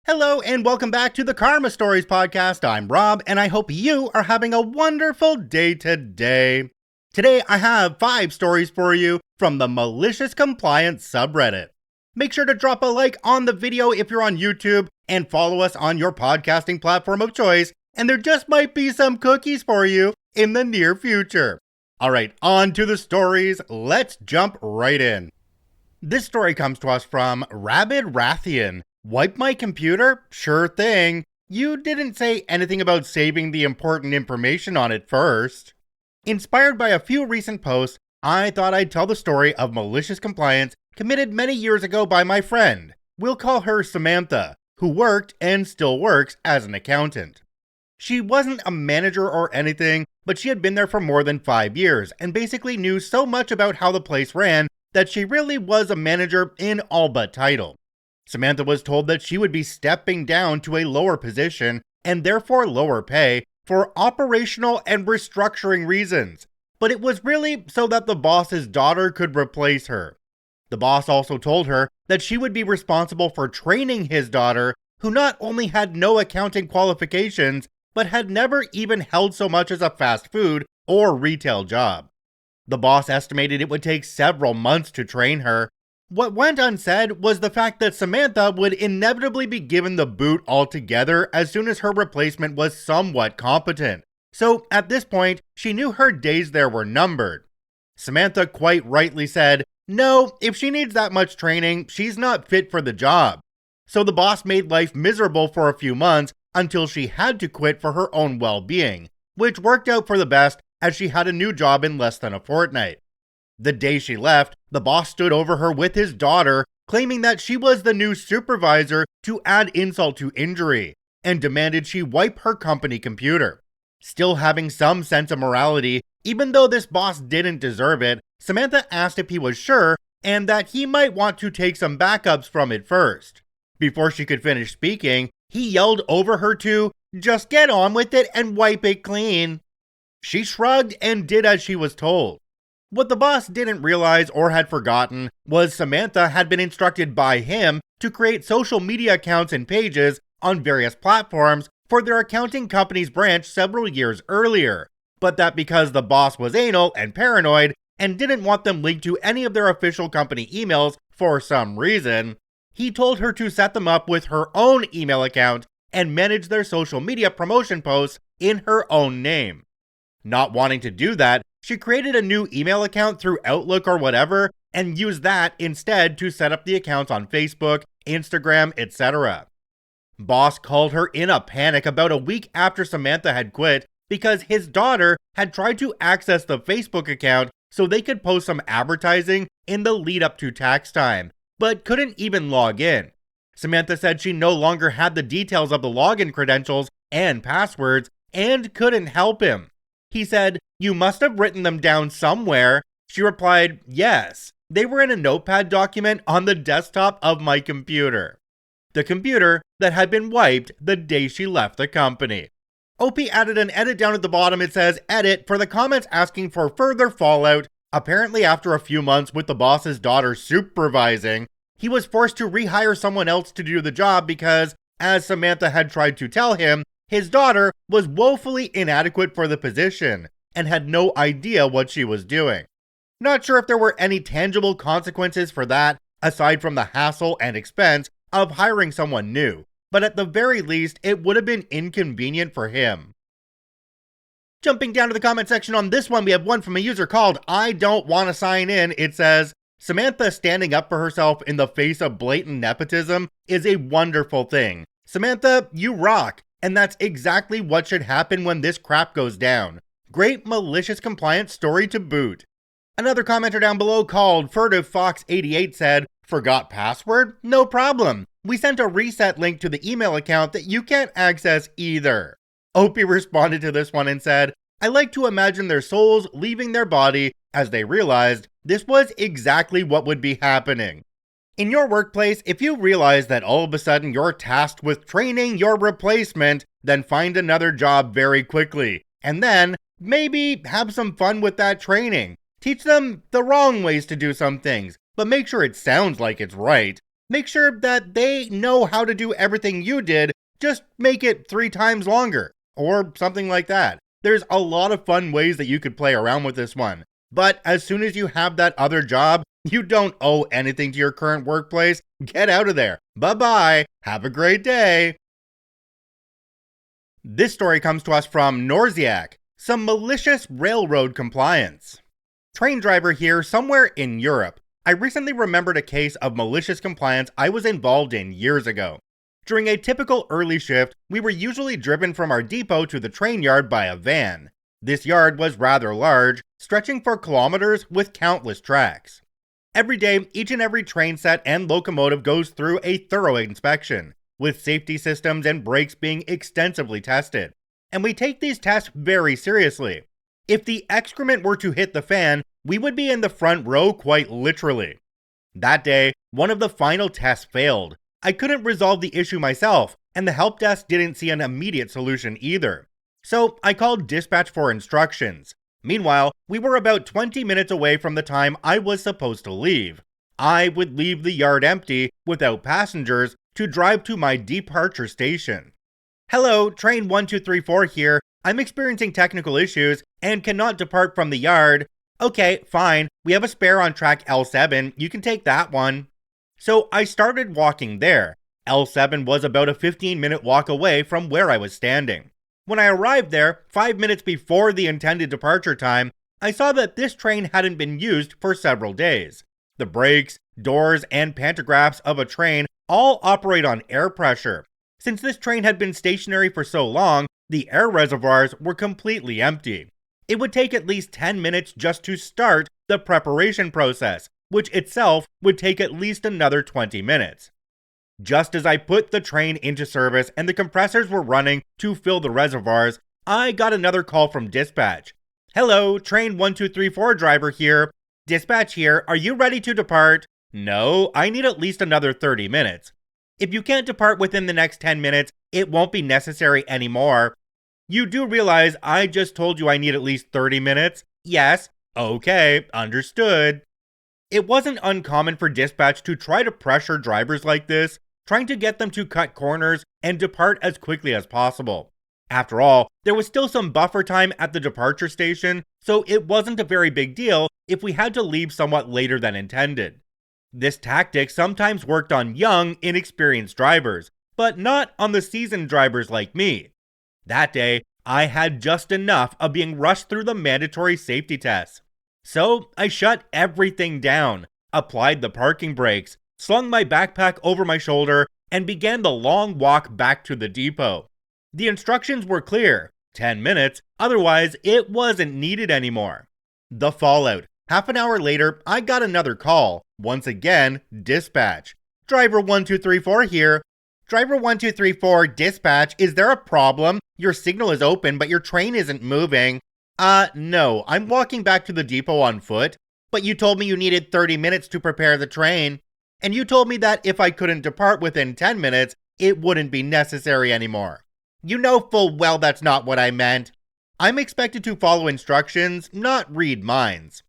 Hello and welcome back to the Karma Stories podcast. I'm Rob and I hope you are having a wonderful day today. Today I have 5 stories for you from the Malicious Compliance subreddit. Make sure to drop a like on the video if you're on YouTube and follow us on your podcasting platform of choice, and there just might be some cookies for you in the near future. Alright, on to the stories. Let's jump right in. This story comes to us from Rabid Rathian. Wipe my computer? Sure thing. You didn't say anything about saving the important information on it first. Inspired by a few recent posts, I thought I'd tell the story of malicious compliance committed many years ago by my friend. We'll call her Samantha, who worked and still works as an accountant. She wasn't a manager or anything, but she had been there for more than 5 years and basically knew so much about how the place ran that she really was a manager in all but title. Samantha was told that she would be stepping down to a lower position and therefore lower pay for operational and restructuring reasons, but it was really so that the boss's daughter could replace her. The boss also told her that she would be responsible for training his daughter, who not only had no accounting qualifications, but had never even held so much as a fast food or retail job. The boss estimated it would take several months to train her. What went unsaid was the fact that Samantha would inevitably be given the boot altogether as soon as her replacement was somewhat competent. So at this point, she knew her days there were numbered. Samantha quite rightly said, no, if she needs that much training, she's not fit for the job. So the boss made life miserable for a few months until she had to quit for her own well-being, which worked out for the best as she had a new job in less than a fortnight. The day she left, the boss stood over her with his daughter, claiming that she was the new supervisor to add insult to injury, and demanded she wipe her company computer. Still having some sense of morality, even though this boss didn't deserve it, Samantha asked if he was sure and that he might want to take some backups from it first. Before she could finish speaking, he yelled over her to just get on with it and wipe it clean. She shrugged and did as she was told. What the boss didn't realize or had forgotten was Samantha had been instructed by him to create social media accounts and pages on various platforms for their accounting company's branch several years earlier, but that because the boss was anal and paranoid and didn't want them linked to any of their official company emails for some reason, he told her to set them up with her own email account and manage their social media promotion posts in her own name. Not wanting to do that, she created a new email account through Outlook or whatever and used that instead to set up the accounts on Facebook, Instagram, etc. Boss called her in a panic about a week after Samantha had quit because his daughter had tried to access the Facebook account so they could post some advertising in the lead up to tax time, but couldn't even log in. Samantha said she no longer had the details of the login credentials and passwords and couldn't help him. He said, "You must have written them down somewhere." She replied, "Yes, they were in a notepad document on the desktop of my computer." The computer that had been wiped the day she left the company. OP added an edit down at the bottom. It says, edit for the comments asking for further fallout. Apparently after a few months with the boss's daughter supervising, he was forced to rehire someone else to do the job because, as Samantha had tried to tell him, his daughter was woefully inadequate for the position and had no idea what she was doing. Not sure if there were any tangible consequences for that, aside from the hassle and expense of hiring someone new, but at the very least, it would have been inconvenient for him. Jumping down to the comment section on this one, we have one from a user called I Don't Want to Sign In. It says, Samantha standing up for herself in the face of blatant nepotism is a wonderful thing. Samantha, you rock. And that's exactly what should happen when this crap goes down. Great malicious compliance story to boot. Another commenter down below called Furtive Fox 88 said, forgot password? No problem. We sent a reset link to the email account that you can't access either. Opie responded to this one and said, I like to imagine their souls leaving their body as they realized this was exactly what would be happening. In your workplace, if you realize that all of a sudden you're tasked with training your replacement, then find another job very quickly. And then, maybe have some fun with that training. Teach them the wrong ways to do some things, but make sure it sounds like it's right. Make sure that they know how to do everything you did, just make it 3 times longer, or something like that. There's a lot of fun ways that you could play around with this one. But as soon as you have that other job, you don't owe anything to your current workplace. Get out of there. Bye-bye. Have a great day. This story comes to us from Norziak, some malicious railroad compliance. Train driver here somewhere in Europe. I recently remembered a case of malicious compliance I was involved in years ago. During a typical early shift, we were usually driven from our depot to the train yard by a van. This yard was rather large, stretching for kilometers with countless tracks. Every day, each and every train set and locomotive goes through a thorough inspection, with safety systems and brakes being extensively tested. And we take these tests very seriously. If the excrement were to hit the fan, we would be in the front row quite literally. That day, one of the final tests failed. I couldn't resolve the issue myself, and the help desk didn't see an immediate solution either. So I called dispatch for instructions. Meanwhile, we were about 20 minutes away from the time I was supposed to leave. I would leave the yard empty, without passengers, to drive to my departure station. Hello, train 1234 here. I'm experiencing technical issues and cannot depart from the yard. Okay, fine. We have a spare on track L7. You can take that one. So I started walking there. L7 was about a 15-minute walk away from where I was standing. When I arrived there, 5 minutes before the intended departure time, I saw that this train hadn't been used for several days. The brakes, doors, and pantographs of a train all operate on air pressure. Since this train had been stationary for so long, the air reservoirs were completely empty. It would take at least 10 minutes just to start the preparation process, which itself would take at least another 20 minutes. Just as I put the train into service and the compressors were running to fill the reservoirs, I got another call from dispatch. Hello, train 1234 driver here. Dispatch here, are you ready to depart? No, I need at least another 30 minutes. If you can't depart within the next 10 minutes, it won't be necessary anymore. You do realize I just told you I need at least 30 minutes? Yes. Okay, understood. It wasn't uncommon for dispatch to try to pressure drivers like this, trying to get them to cut corners and depart as quickly as possible. After all, there was still some buffer time at the departure station, so it wasn't a very big deal if we had to leave somewhat later than intended. This tactic sometimes worked on young, inexperienced drivers, but not on the seasoned drivers like me. That day, I had just enough of being rushed through the mandatory safety tests. So I shut everything down, applied the parking brakes, slung my backpack over my shoulder, and began the long walk back to the depot. The instructions were clear, 10 minutes, otherwise it wasn't needed anymore. The fallout. Half an hour later, I got another call, once again, dispatch. Driver 1234 here. Driver 1234, dispatch, is there a problem? Your signal is open, but your train isn't moving. No, I'm walking back to the depot on foot, but you told me you needed 30 minutes to prepare the train, and you told me that if I couldn't depart within 10 minutes, it wouldn't be necessary anymore. You know full well that's not what I meant. I'm expected to follow instructions, not read minds.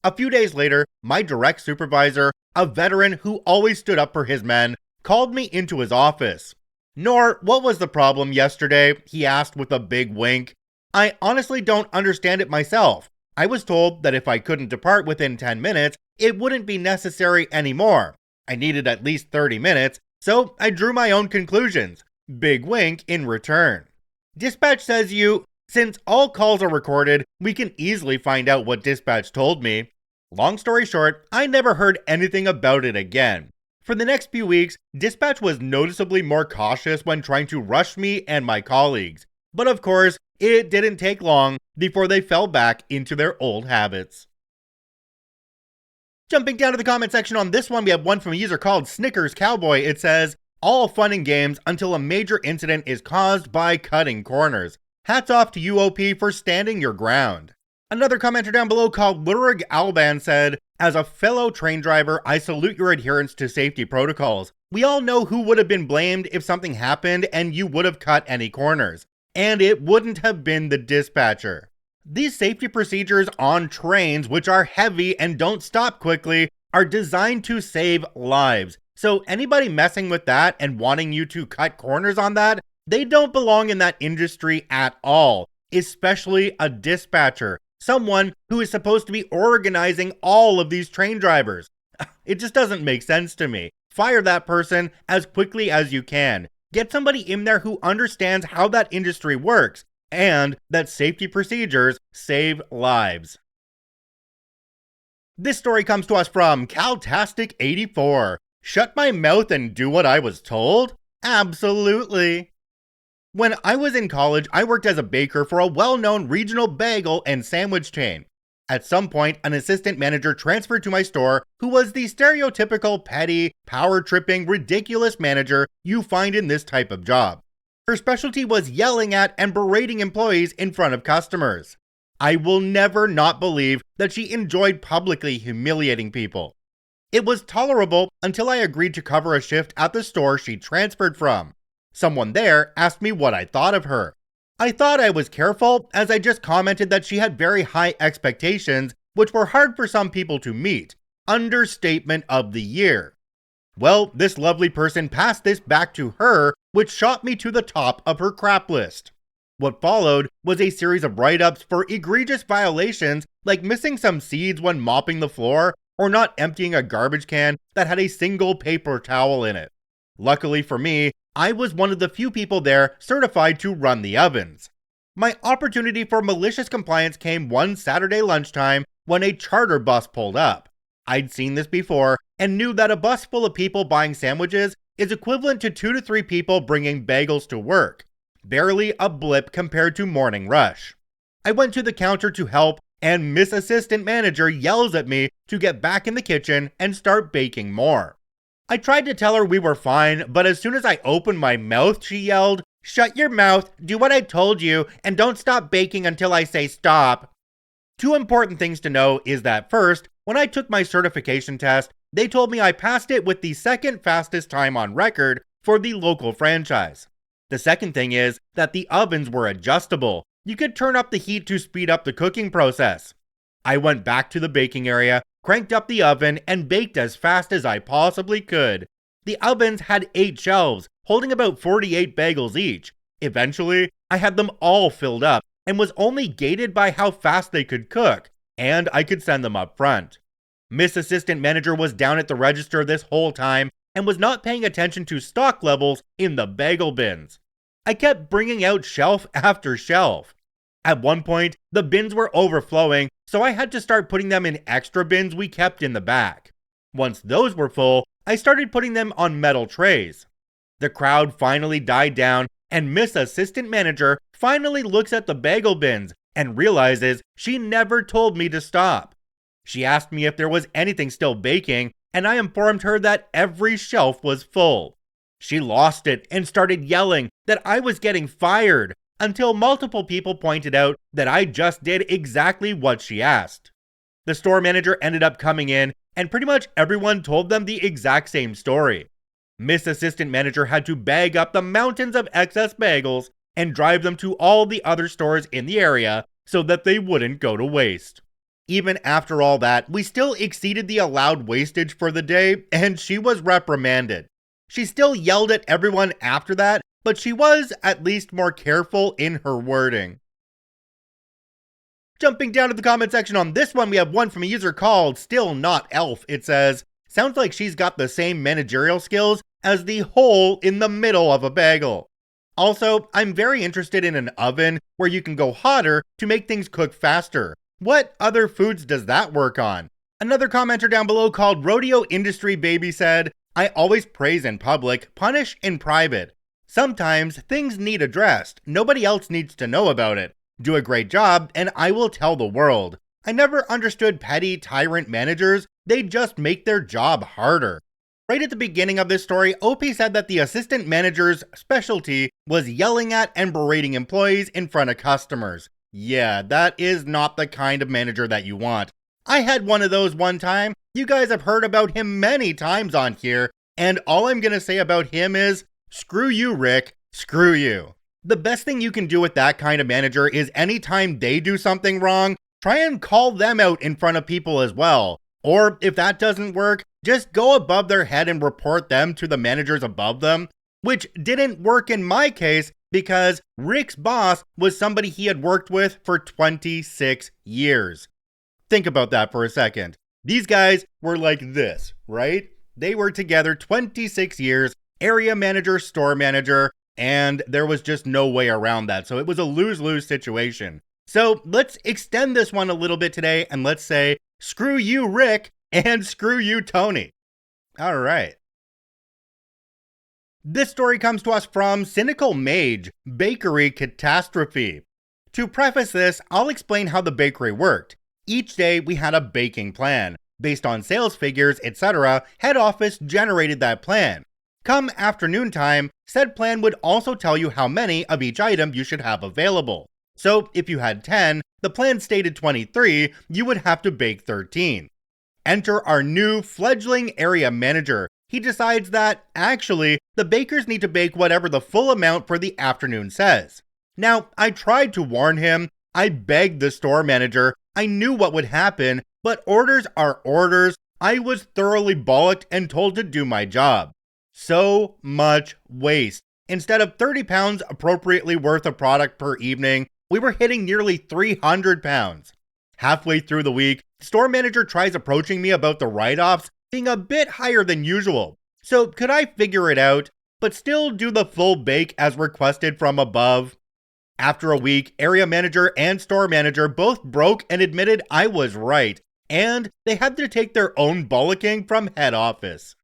A few days later, my direct supervisor, a veteran who always stood up for his men, called me into his office. Nor, what was the problem yesterday? He asked with a big wink. I honestly don't understand it myself. I was told that if I couldn't depart within 10 minutes, it wouldn't be necessary anymore. I needed at least 30 minutes, so I drew my own conclusions. Big wink in return. Dispatch says since all calls are recorded, we can easily find out what dispatch told me. Long story short, I never heard anything about it again. For the next few weeks, dispatch was noticeably more cautious when trying to rush me and my colleagues. But of course, it didn't take long before they fell back into their old habits. Jumping down to the comment section on this one, we have one from a user called Snickers Cowboy. It says, all fun and games until a major incident is caused by cutting corners. Hats off to UOP for standing your ground. Another commenter down below called Lurig Alban said, as a fellow train driver, I salute your adherence to safety protocols. We all know who would have been blamed if something happened and you would have cut any corners. And it wouldn't have been the dispatcher. These safety procedures on trains, which are heavy and don't stop quickly, are designed to save lives. So anybody messing with that and wanting you to cut corners on that, they don't belong in that industry at all, especially a dispatcher, someone who is supposed to be organizing all of these train drivers. It just doesn't make sense to me. Fire that person as quickly as you can. Get somebody in there who understands how that industry works and that safety procedures save lives. This story comes to us from Caltastic84. Shut my mouth and do what I was told? Absolutely. When I was in college, I worked as a baker for a well-known regional bagel and sandwich chain. At some point, an assistant manager transferred to my store who was the stereotypical petty, power-tripping, ridiculous manager you find in this type of job. Her specialty was yelling at and berating employees in front of customers. I will never not believe that she enjoyed publicly humiliating people. It was tolerable until I agreed to cover a shift at the store she transferred from. Someone there asked me what I thought of her. I thought I was careful, as I just commented that she had very high expectations, which were hard for some people to meet. Understatement of the year. Well, this lovely person passed this back to her, which shot me to the top of her crap list. What followed was a series of write-ups for egregious violations like missing some seeds when mopping the floor or not emptying a garbage can that had a single paper towel in it. Luckily for me, I was one of the few people there certified to run the ovens. My opportunity for malicious compliance came one Saturday lunchtime when a charter bus pulled up. I'd seen this before and knew that a bus full of people buying sandwiches is equivalent to 2 to 3 people bringing bagels to work. Barely a blip compared to morning rush. I went to the counter to help, and Miss Assistant Manager yells at me to get back in the kitchen and start baking more. I tried to tell her we were fine, but as soon as I opened my mouth, she yelled, "Shut your mouth, do what I told you, and don't stop baking until I say stop." Two important things to know is that first, when I took my certification test, they told me I passed it with the second fastest time on record for the local franchise. The second thing is that the ovens were adjustable. You could turn up the heat to speed up the cooking process. I went back to the baking area, cranked up the oven, and baked as fast as I possibly could. The ovens had 8 shelves, holding about 48 bagels each. Eventually, I had them all filled up, and was only gated by how fast they could cook, and I could send them up front. Miss Assistant Manager was down at the register this whole time, and was not paying attention to stock levels in the bagel bins. I kept bringing out shelf after shelf. At one point, the bins were overflowing, so I had to start putting them in extra bins we kept in the back. Once those were full, I started putting them on metal trays. The crowd finally died down, and Miss Assistant Manager finally looks at the bagel bins and realizes she never told me to stop. She asked me if there was anything still baking, and I informed her that every shelf was full. She lost it and started yelling that I was getting fired, until multiple people pointed out that I just did exactly what she asked. The store manager ended up coming in, and pretty much everyone told them the exact same story. Miss Assistant Manager had to bag up the mountains of excess bagels and drive them to all the other stores in the area so that they wouldn't go to waste. Even after all that, we still exceeded the allowed wastage for the day, and she was reprimanded. She still yelled at everyone after that, but she was at least more careful in her wording. Jumping down to the comment section on this one, we have one from a user called Still Not Elf. It says, "Sounds like she's got the same managerial skills as the hole in the middle of a bagel." Also, I'm very interested in an oven where you can go hotter to make things cook faster. What other foods does that work on? Another commenter down below called Rodeo Industry Baby said, "I always praise in public, punish in private. Sometimes things need addressed. Nobody else needs to know about it. Do a great job and I will tell the world. I never understood petty tyrant managers. They just make their job harder." Right at the beginning of this story, OP said that the assistant manager's specialty was yelling at and berating employees in front of customers. Yeah, that is not the kind of manager that you want. I had one of those one time. You guys have heard about him many times on here, and all I'm gonna say about him is, screw you, Rick, screw you. The best thing you can do with that kind of manager is anytime they do something wrong, try and call them out in front of people as well. Or if that doesn't work, just go above their head and report them to the managers above them, which didn't work in my case because Rick's boss was somebody he had worked with for 26 years. Think about that for a second. These guys were like this, right? They were together 26 years, area manager, store manager, and there was just no way around that. So it was a lose-lose situation. So let's extend this one a little bit today and let's say, screw you, Rick, and screw you, Tony. All right. This story comes to us from Cynical Mage, Bakery Catastrophe. To preface this, I'll explain how the bakery worked. Each day we had a baking plan. Based on sales figures, etc., head office generated that plan. Come afternoon time, said plan would also tell you how many of each item you should have available. So if you had 10, the plan stated 23, you would have to bake 13. Enter our new fledgling area manager. He decides that, actually, the bakers need to bake whatever the full amount for the afternoon says. Now, I tried to warn him. I begged the store manager. I knew what would happen, but orders are orders. I was thoroughly bollocked and told to do my job. So much waste. Instead of 30 pounds appropriately worth of product per evening, we were hitting nearly 300 pounds. Halfway through the week, the store manager tries approaching me about the write-offs being a bit higher than usual. So could I figure it out, but still do the full bake as requested from above? After a week, area manager and store manager both broke and admitted I was right, and they had to take their own bollocking from head office.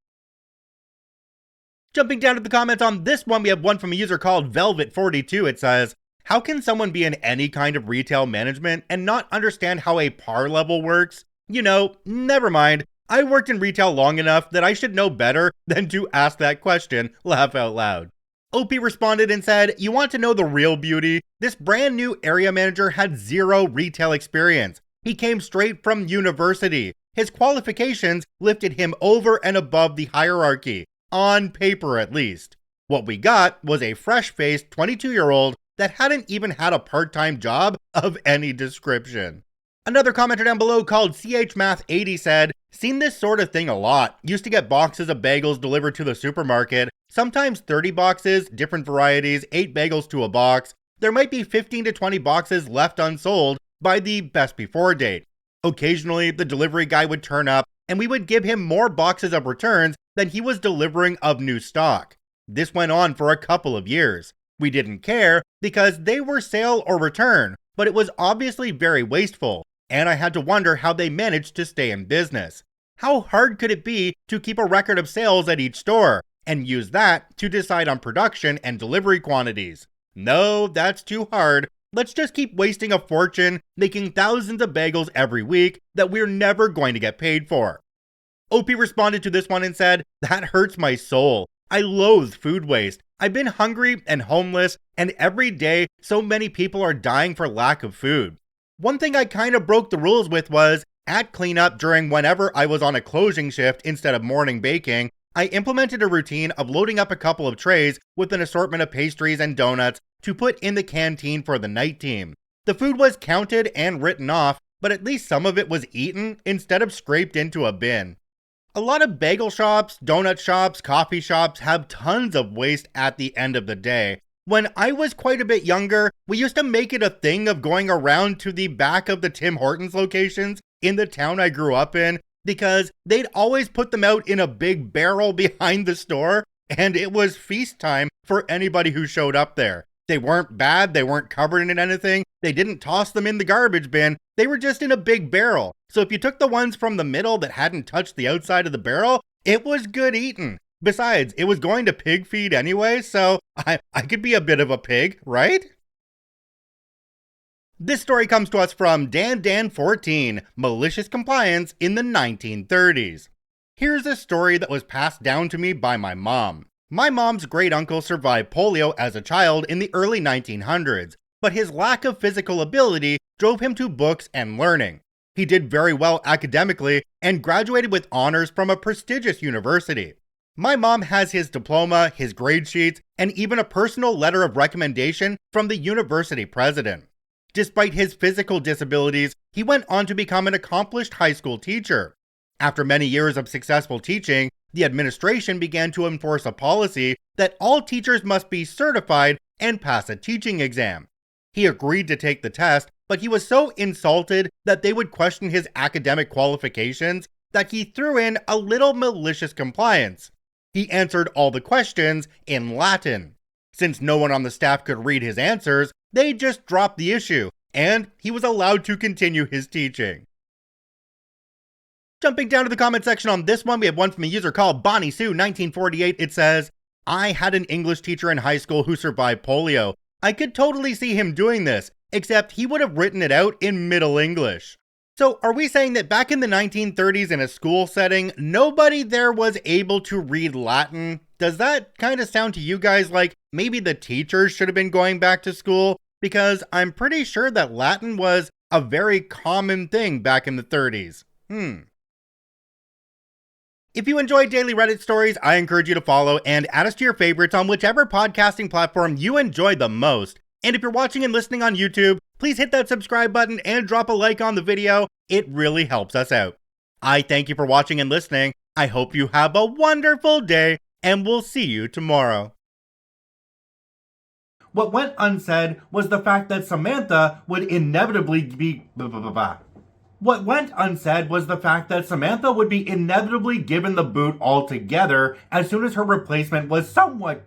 Jumping down to the comments on this one, we have one from a user called Velvet42. It says, how can someone be in any kind of retail management and not understand how a par level works? You know, never mind. I worked in retail long enough that I should know better than to ask that question, laugh out loud. OP responded and said, you want to know the real beauty? This brand new area manager had zero retail experience. He came straight from university. His qualifications lifted him over and above the hierarchy, on paper at least. What we got was a fresh-faced 22-year-old that hadn't even had a part-time job of any description. Another commenter down below called CHMath80 said, seen this sort of thing a lot. Used to get boxes of bagels delivered to the supermarket, sometimes 30 boxes, different varieties, 8 bagels to a box. There might be 15 to 20 boxes left unsold by the best before date. Occasionally, the delivery guy would turn up and we would give him more boxes of returns than he was delivering of new stock. This went on for a couple of years. We didn't care because they were sale or return, but it was obviously very wasteful. And I had to wonder how they managed to stay in business. How hard could it be to keep a record of sales at each store and use that to decide on production and delivery quantities? No, that's too hard. Let's just keep wasting a fortune making thousands of bagels every week that we're never going to get paid for. OP responded to this one and said, that hurts my soul. I loathe food waste. I've been hungry and homeless, and every day so many people are dying for lack of food. One thing I kind of broke the rules with was, at cleanup during whenever I was on a closing shift instead of morning baking, I implemented a routine of loading up a couple of trays with an assortment of pastries and donuts to put in the canteen for the night team. The food was counted and written off, but at least some of it was eaten instead of scraped into a bin. A lot of bagel shops, donut shops, coffee shops have tons of waste at the end of the day. When I was quite a bit younger, we used to make it a thing of going around to the back of the Tim Hortons locations in the town I grew up in because they'd always put them out in a big barrel behind the store, and it was feast time for anybody who showed up there. They weren't bad, they weren't covered in anything, they didn't toss them in the garbage bin, they were just in a big barrel. So if you took the ones from the middle that hadn't touched the outside of the barrel, it was good eating. Besides, it was going to pig feed anyway, so I could be a bit of a pig, right? This story comes to us from Dan14, Malicious Compliance in the 1930s. Here's a story that was passed down to me by my mom. My mom's great uncle survived polio as a child in the early 1900s, but his lack of physical ability drove him to books and learning. He did very well academically and graduated with honors from a prestigious university. My mom has his diploma, his grade sheets, and even a personal letter of recommendation from the university president. Despite his physical disabilities, he went on to become an accomplished high school teacher. After many years of successful teaching, the administration began to enforce a policy that all teachers must be certified and pass a teaching exam. He agreed to take the test, but he was so insulted that they would question his academic qualifications that he threw in a little malicious compliance. He answered all the questions in Latin. Since no one on the staff could read his answers, they just dropped the issue, and he was allowed to continue his teaching. Jumping down to the comment section on this one, we have one from a user called Bonnie Sue 1948. It says, I had an English teacher in high school who survived polio. I could totally see him doing this, except he would have written it out in Middle English. So are we saying that back in the 1930s in a school setting, nobody there was able to read Latin? Does that kind of sound to you guys like maybe the teachers should have been going back to school? Because I'm pretty sure that Latin was a very common thing back in the 30s. If you enjoy daily Reddit stories, I encourage you to follow and add us to your favorites on whichever podcasting platform you enjoy the most. And if you're watching and listening on YouTube, please hit that subscribe button and drop a like on the video. It really helps us out. I thank you for watching and listening. I hope you have a wonderful day, and we'll see you tomorrow. What went unsaid was the fact that Samantha would inevitably be... What went unsaid was the fact that Samantha would be inevitably given the boot altogether as soon as her replacement was somewhat